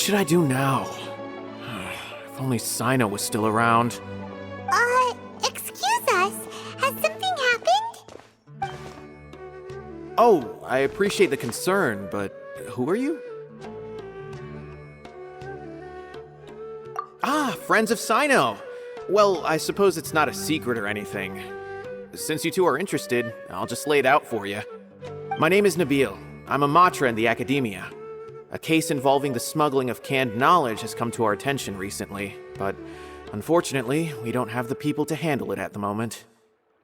should I do now? If only Cyno was still around. Excuse us. Has something happened? Oh, I appreciate the concern, but who are you? Ah, friends of Cyno! Well, I suppose it's not a secret or anything. Since you two are interested, I'll just lay it out for you. My name is Nabil. I'm a matra in the academia. A case involving the smuggling of canned knowledge has come to our attention recently, but unfortunately, we don't have the people to handle it at the moment.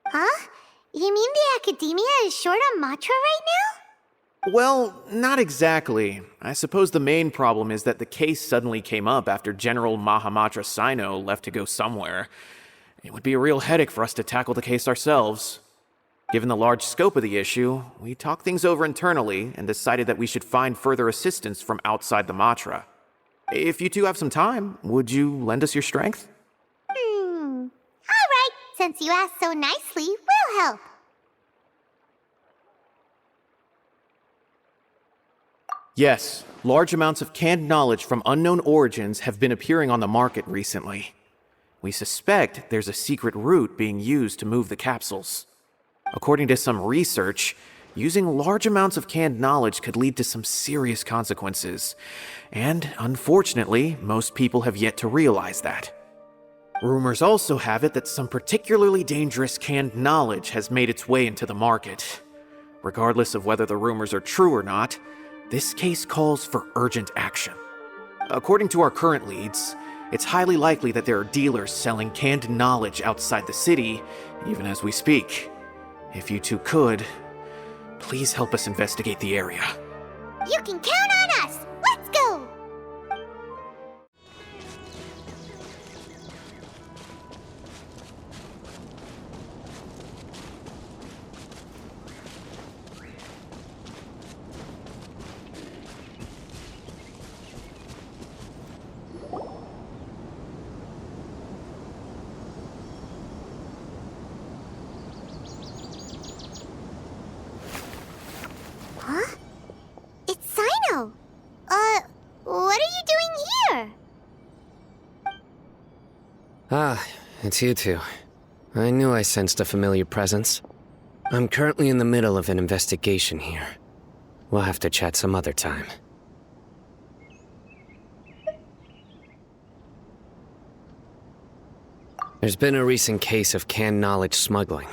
Huh? You mean the academia is short on matra right now? Well, not exactly. I suppose the main problem is that the case suddenly came up after General Mahamatra Cyno left to go somewhere. It would be a real headache for us to tackle the case ourselves. Given the large scope of the issue, we talked things over internally and decided that we should find further assistance from outside the Matra. If you two have some time, would you lend us your strength? All right. Since you asked so nicely, we'll help. Yes, large amounts of canned knowledge from unknown origins have been appearing on the market recently. We suspect there's a secret route being used to move the capsules. According to some research, using large amounts of canned knowledge could lead to some serious consequences, and unfortunately, most people have yet to realize that. Rumors also have it that some particularly dangerous canned knowledge has made its way into the market. Regardless of whether the rumors are true or not, this case calls for urgent action. According to our current leads, it's highly likely that there are dealers selling canned knowledge outside the city, even as we speak. If you two could, please help us investigate the area. You can count on us! Let's go! Huh? It's Cyno! What are you doing here? Ah, it's you two. I knew I sensed a familiar presence. I'm currently in the middle of an investigation here. We'll have to chat some other time. There's been a recent case of canned knowledge smuggling.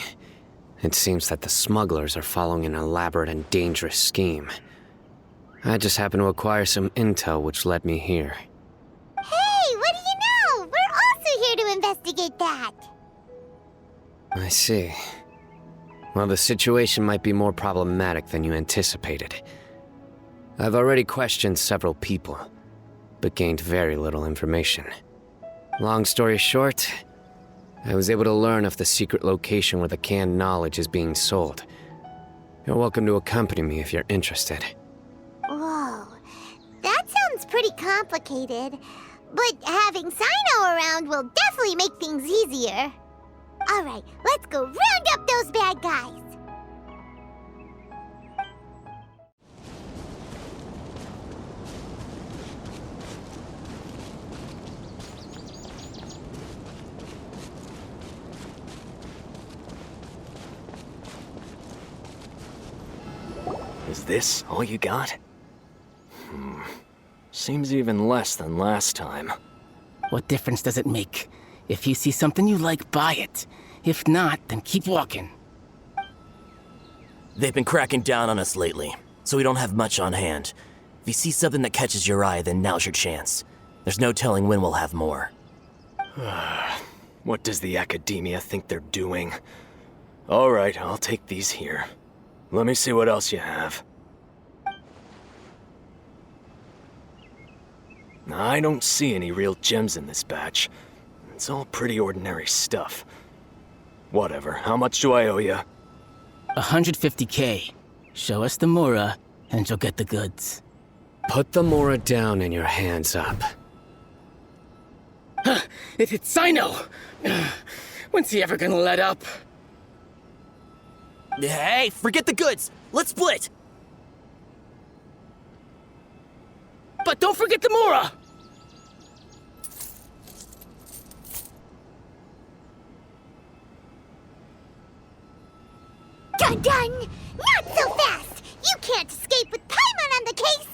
It seems that the smugglers are following an elaborate and dangerous scheme. I just happened to acquire some intel which led me here. Hey, what do you know? We're also here to investigate that. I see. Well, the situation might be more problematic than you anticipated. I've already questioned several people, but gained very little information. Long story short, I was able to learn of the secret location where the canned knowledge is being sold. You're welcome to accompany me if you're interested. Whoa, that sounds pretty complicated. But having Cyno around will definitely make things easier. Alright, let's go round up those bad guys. Is this all you got? Seems even less than last time. What difference does it make? If you see something you like, buy it. If not, then keep walking. They've been cracking down on us lately, so we don't have much on hand. If you see something that catches your eye, then now's your chance. There's no telling when we'll have more. What does the academia think they're doing? Alright, I'll take these here. Let me see what else you have. I don't see any real gems in this batch. It's all pretty ordinary stuff. Whatever, how much do I owe you? 150K. Show us the Mora, and you'll get the goods. Put the Mora down and your hands up. It's Cyno! When's he ever gonna let up? Hey, forget the goods! Let's split! But don't forget the Mora! Dun dun! Not so fast! You can't escape with Paimon on the case!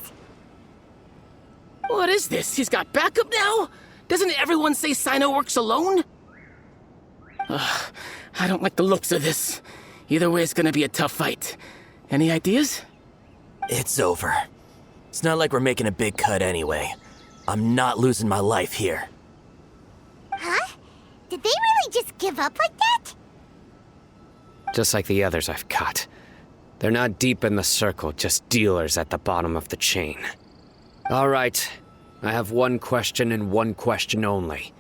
What is this? He's got backup now? Doesn't everyone say Cyno works alone? I don't like the looks of this. Either way, it's gonna be a tough fight. Any ideas? It's over. It's not like we're making a big cut anyway. I'm not losing my life here. Huh? Did they really just give up like that? Just like the others I've caught. They're not deep in the circle, just dealers at the bottom of the chain. All right, I have one question and one question only.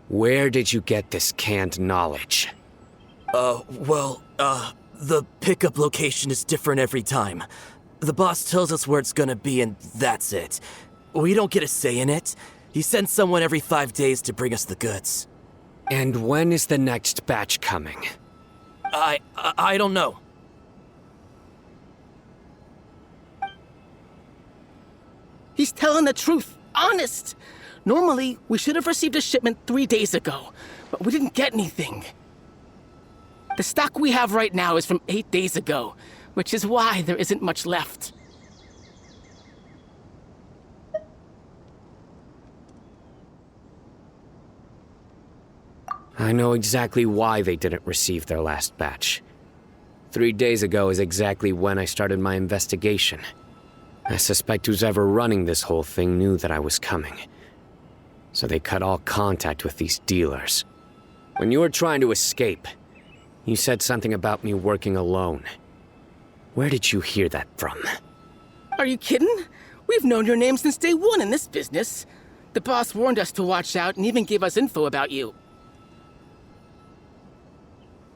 Where did you get this canned knowledge? The pickup location is different every time. The boss tells us where it's gonna be and that's it. We don't get a say in it. He sends someone every 5 days to bring us the goods. And when is the next batch coming? I don't know. He's telling the truth. Honest. Normally, we should have received a shipment 3 days ago, but we didn't get anything. The stock we have right now is from 8 days ago, which is why there isn't much left. I know exactly why they didn't receive their last batch. 3 days ago is exactly when I started my investigation. I suspect who's ever running this whole thing knew that I was coming. So they cut all contact with these dealers. When you were trying to escape, you said something about me working alone. Where did you hear that from? Are you kidding? We've known your name since day one in this business. The boss warned us to watch out and even gave us info about you.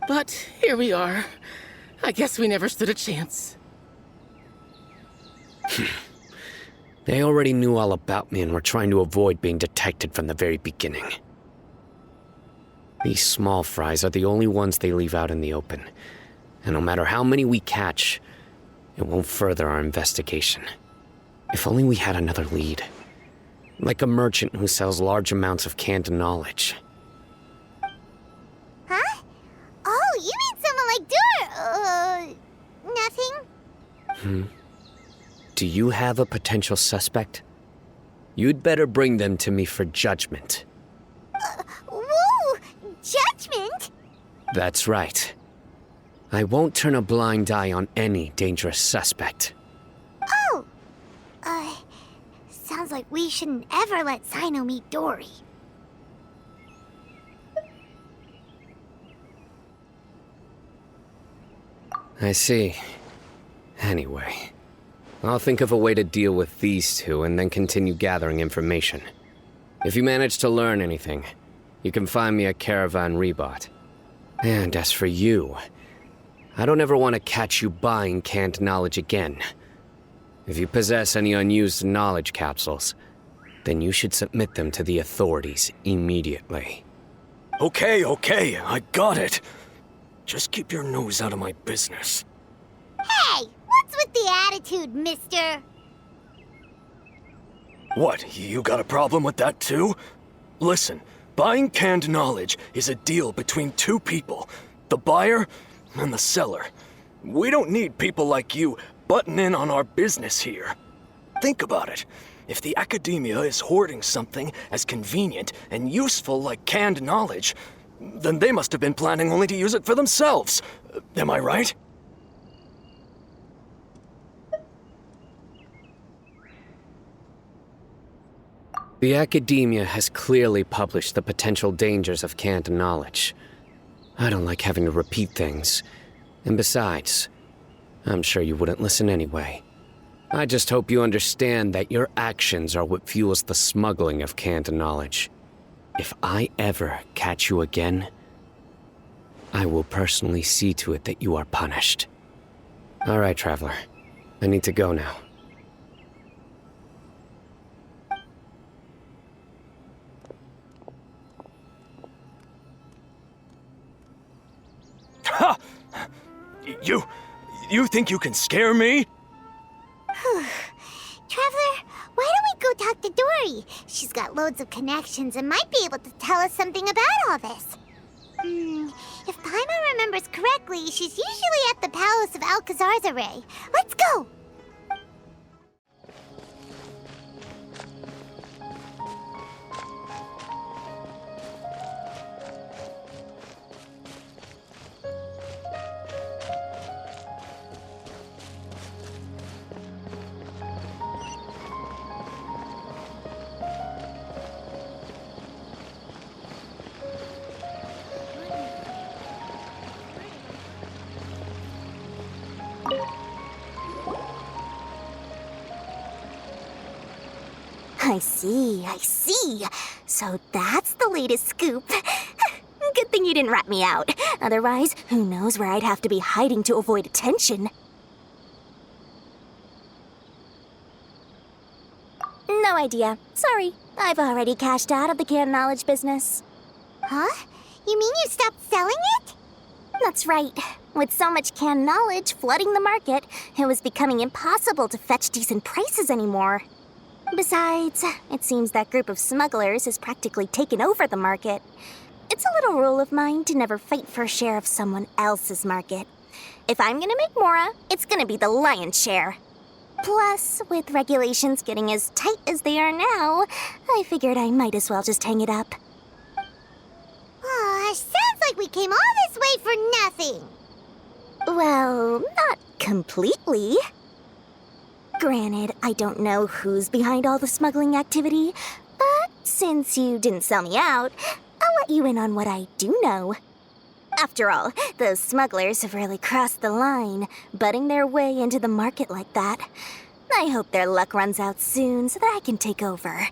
But here we are. I guess we never stood a chance. They already knew all about me and were trying to avoid being detected from the very beginning. These small fries are the only ones they leave out in the open. And no matter how many we catch, it won't further our investigation. If only we had another lead. Like a merchant who sells large amounts of canned knowledge. Huh? Oh, you mean someone like nothing? Do you have a potential suspect? You'd better bring them to me for judgment. Whoa! Judgment? That's right. I won't turn a blind eye on any dangerous suspect. Oh! Sounds like we shouldn't ever let Cyno meet Dory. I see. Anyway, I'll think of a way to deal with these two and then continue gathering information. If you manage to learn anything, you can find me a Caravan Rebot. And as for you, I don't ever want to catch you buying canned knowledge again. If you possess any unused knowledge capsules, then you should submit them to the authorities immediately. Okay, I got it. Just keep your nose out of my business. Hey! What's with the attitude, mister? What, you got a problem with that too? Listen, buying canned knowledge is a deal between two people, the buyer and the seller. We don't need people like you butting in on our business here. Think about it. If the academia is hoarding something as convenient and useful like canned knowledge, then they must have been planning only to use it for themselves. Am I right? The academia has clearly published the potential dangers of canned knowledge. I don't like having to repeat things. And besides, I'm sure you wouldn't listen anyway. I just hope you understand that your actions are what fuels the smuggling of canned knowledge. If I ever catch you again, I will personally see to it that you are punished. All right, Traveler. I need to go now. Ha! You think you can scare me? Traveler, why talk to Dory. She's got loads of connections and might be able to tell us something about all this. If Paimon remembers correctly, she's usually at the Palace of Alcazar's array. Let's go! I see. So that's the latest scoop. Good thing you didn't rat me out. Otherwise, who knows where I'd have to be hiding to avoid attention. No idea. Sorry. I've already cashed out of the canned knowledge business. Huh? You mean you stopped selling it? That's right. With so much canned knowledge flooding the market, it was becoming impossible to fetch decent prices anymore. Besides, it seems that group of smugglers has practically taken over the market. It's a little rule of mine to never fight for a share of someone else's market. If I'm gonna make Mora, it's gonna be the lion's share. Plus, with regulations getting as tight as they are now, I figured I might as well just hang it up. Oh, sounds like we came all this way for nothing. Well, not completely. Granted, I don't know who's behind all the smuggling activity, but since you didn't sell me out, I'll let you in on what I do know. After all, those smugglers have really crossed the line, butting their way into the market like that. I hope their luck runs out soon so that I can take over.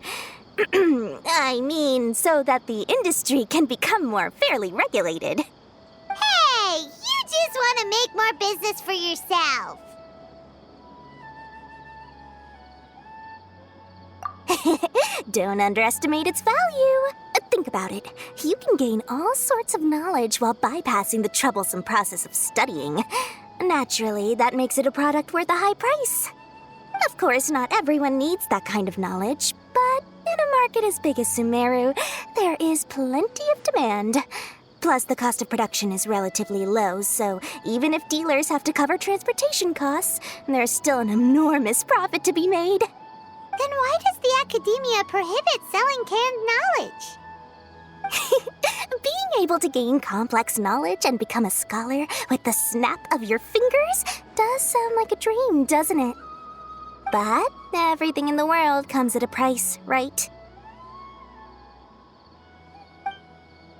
I mean, so that the industry can become more fairly regulated. Hey, you just want to make more business for yourself. Don't underestimate its value. Think about it. You can gain all sorts of knowledge while bypassing the troublesome process of studying. Naturally, that makes it a product worth a high price. Of course, not everyone needs that kind of knowledge, but in a market as big as Sumeru, there is plenty of demand. Plus, the cost of production is relatively low, so even if dealers have to cover transportation costs, there's still an enormous profit to be made. Then why does the academia prohibit selling canned knowledge? Being able to gain complex knowledge and become a scholar with the snap of your fingers does sound like a dream, doesn't it? But everything in the world comes at a price, right?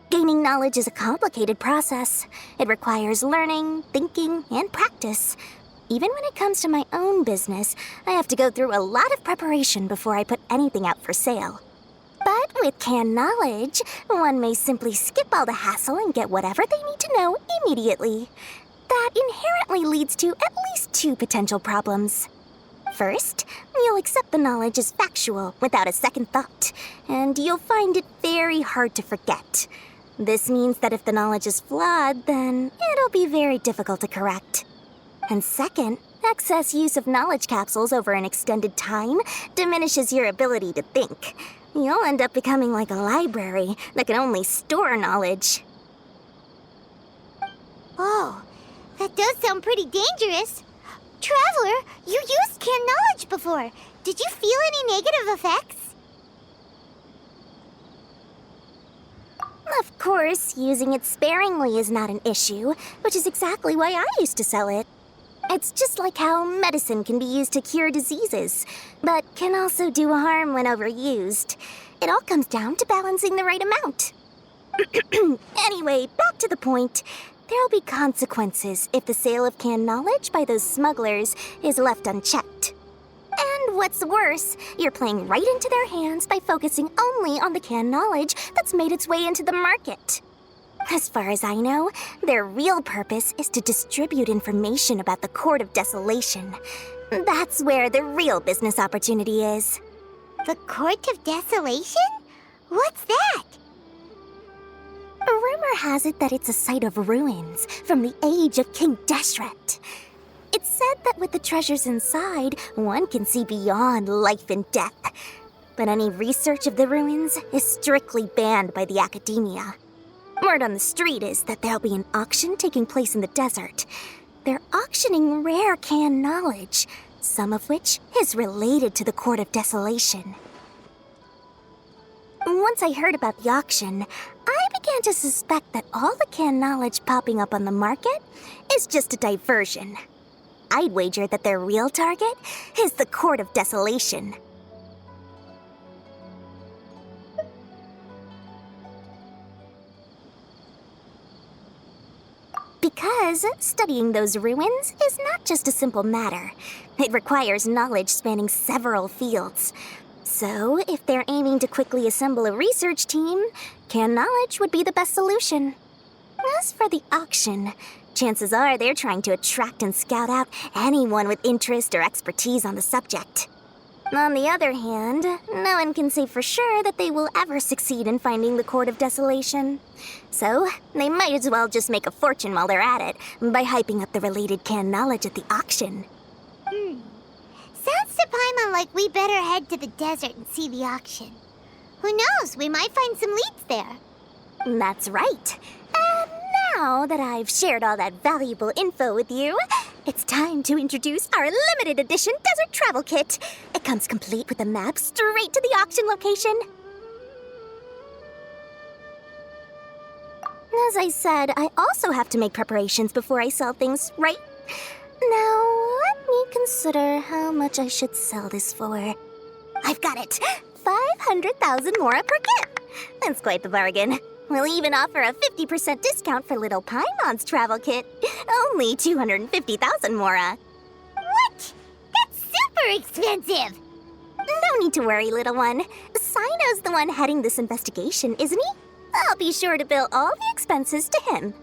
Gaining knowledge is a complicated process. It requires learning, thinking, and practice. Even when it comes to my own business, I have to go through a lot of preparation before I put anything out for sale. But with canned knowledge, one may simply skip all the hassle and get whatever they need to know immediately. That inherently leads to at least two potential problems. First, you'll accept the knowledge as factual without a second thought, and you'll find it very hard to forget. This means that if the knowledge is flawed, then it'll be very difficult to correct. And second, excess use of knowledge capsules over an extended time diminishes your ability to think. You'll end up becoming like a library that can only store knowledge. Oh, that does sound pretty dangerous. Traveler, you used canned knowledge before. Did you feel any negative effects? Of course, using it sparingly is not an issue, which is exactly why I used to sell it. It's just like how medicine can be used to cure diseases, but can also do harm when overused. It all comes down to balancing the right amount. Anyway, back to the point. There'll be consequences if the sale of canned knowledge by those smugglers is left unchecked. And what's worse, you're playing right into their hands by focusing only on the canned knowledge that's made its way into the market. As far as I know, their real purpose is to distribute information about the Court of Desolation. That's where the real business opportunity is. The Court of Desolation? What's that? Rumor has it that it's a site of ruins from the age of King Deshret. It's said that with the treasures inside, one can see beyond life and death. but any research of the ruins is strictly banned by the academia. Word on the street is that there'll be an auction taking place in the desert. They're auctioning rare canned knowledge, some of which is related to the Court of Desolation. Once I heard about the auction, I began to suspect that all the canned knowledge popping up on the market is just a diversion. I'd wager that their real target is the Court of Desolation. Because studying those ruins is not just a simple matter. It requires knowledge spanning several fields. So, if they're aiming to quickly assemble a research team, canned knowledge would be the best solution. As for the auction, chances are they're trying to attract and scout out anyone with interest or expertise on the subject. On the other hand, no one can say for sure that they will ever succeed in finding the Court of Desolation. So, they might as well just make a fortune while they're at it by hyping up the related canned knowledge at the auction. Sounds to Paimon like we better head to the desert and see the auction. Who knows, we might find some leads there. That's right. And now that I've shared all that valuable info with you, it's time to introduce our limited edition desert travel kit. It comes complete with a map straight to the auction location. As I said, I also have to make preparations before I sell things, right? Now, let me consider how much I should sell this for. I've got it! 500,000 mora per kit! That's quite the bargain. We'll even offer a 50% discount for little Paimon's travel kit. Only 250,000 mora. What? That's super expensive! No need to worry, little one. Cyno's the one heading this investigation, isn't he? I'll be sure to bill all the expenses to him.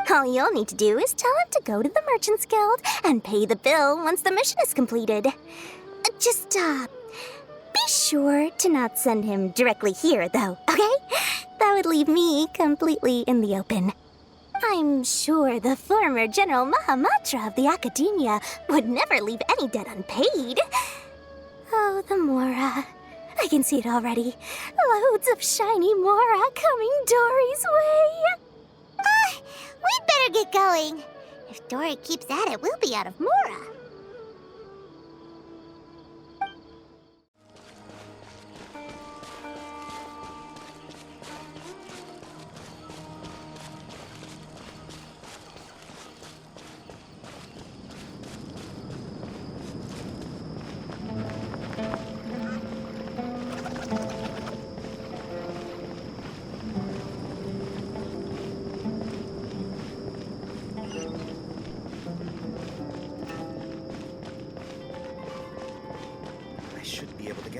All you'll need to do is tell him to go to the Merchants Guild and pay the bill once the mission is completed. Just, be sure to not send him directly here, though, okay? That would leave me completely in the open. I'm sure the former General Mahamatra of the Academia would never leave any debt unpaid. Oh, the Mora. I can see it already. Loads of shiny Mora coming Dory's way. We'd better get going. If Dory keeps at it, we'll be out of Mora.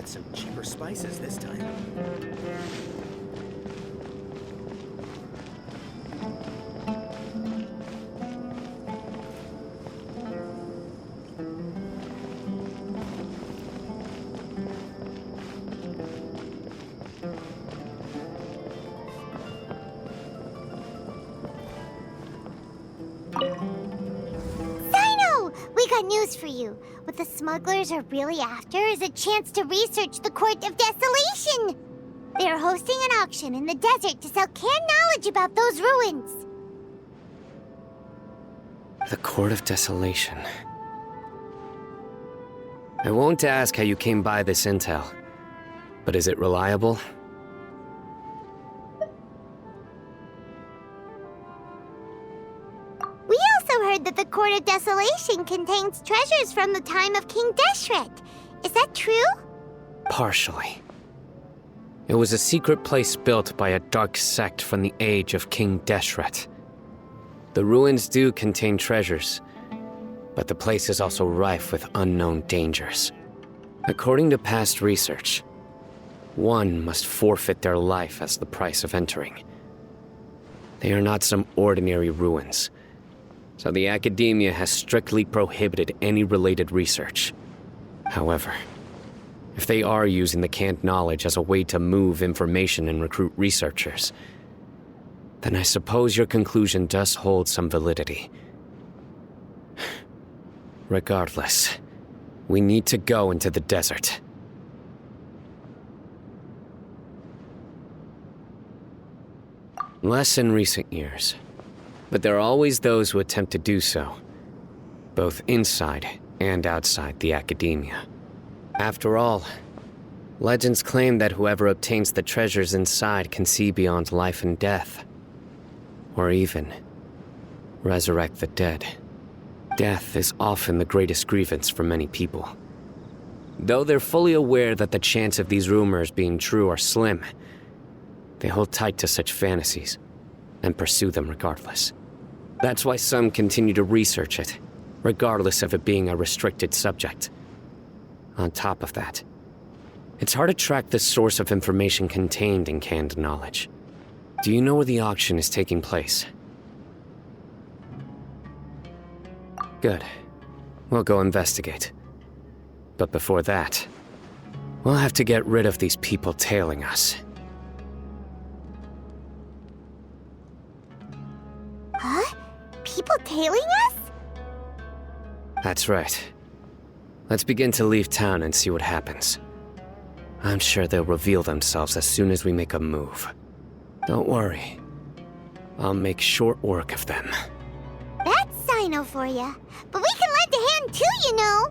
Some cheaper spices this time. Cyno! We got news for you. What the smugglers are really after is a chance to research the Court of Desolation. They are hosting an auction in the desert to sell canned knowledge about those ruins. The Court of Desolation. I won't ask how you came by this intel, but is it reliable? We also heard that the Court of Desolation contains treasures from the time of King Deshret. Is that true? Partially. It was a secret place built by a dark sect from the age of King Deshret. The ruins do contain treasures, but the place is also rife with unknown dangers. According to past research, one must forfeit their life as the price of entering. They are not some ordinary ruins, so the Academia has strictly prohibited any related research. However, if they are using the canned knowledge as a way to move information and recruit researchers, then I suppose your conclusion does hold some validity. Regardless, we need to go into the desert. Less in recent years. But there are always those who attempt to do so, both inside and outside the academia. After all, legends claim that whoever obtains the treasures inside can see beyond life and death. Or even resurrect the dead. Death is often the greatest grievance for many people. Though they're fully aware that the chance of these rumors being true are slim, they hold tight to such fantasies and pursue them regardless. That's why some continue to research it, regardless of it being a restricted subject. On top of that, it's hard to track the source of information contained in canned knowledge. Do you know where the auction is taking place? Good. We'll go investigate. But before that, we'll have to get rid of these people tailing us. Huh? People tailing us? That's right. Let's begin to leave town and see what happens. I'm sure they'll reveal themselves as soon as we make a move. Don't worry. I'll make short work of them. That's Cyno for ya. But we can lend a hand too, you know.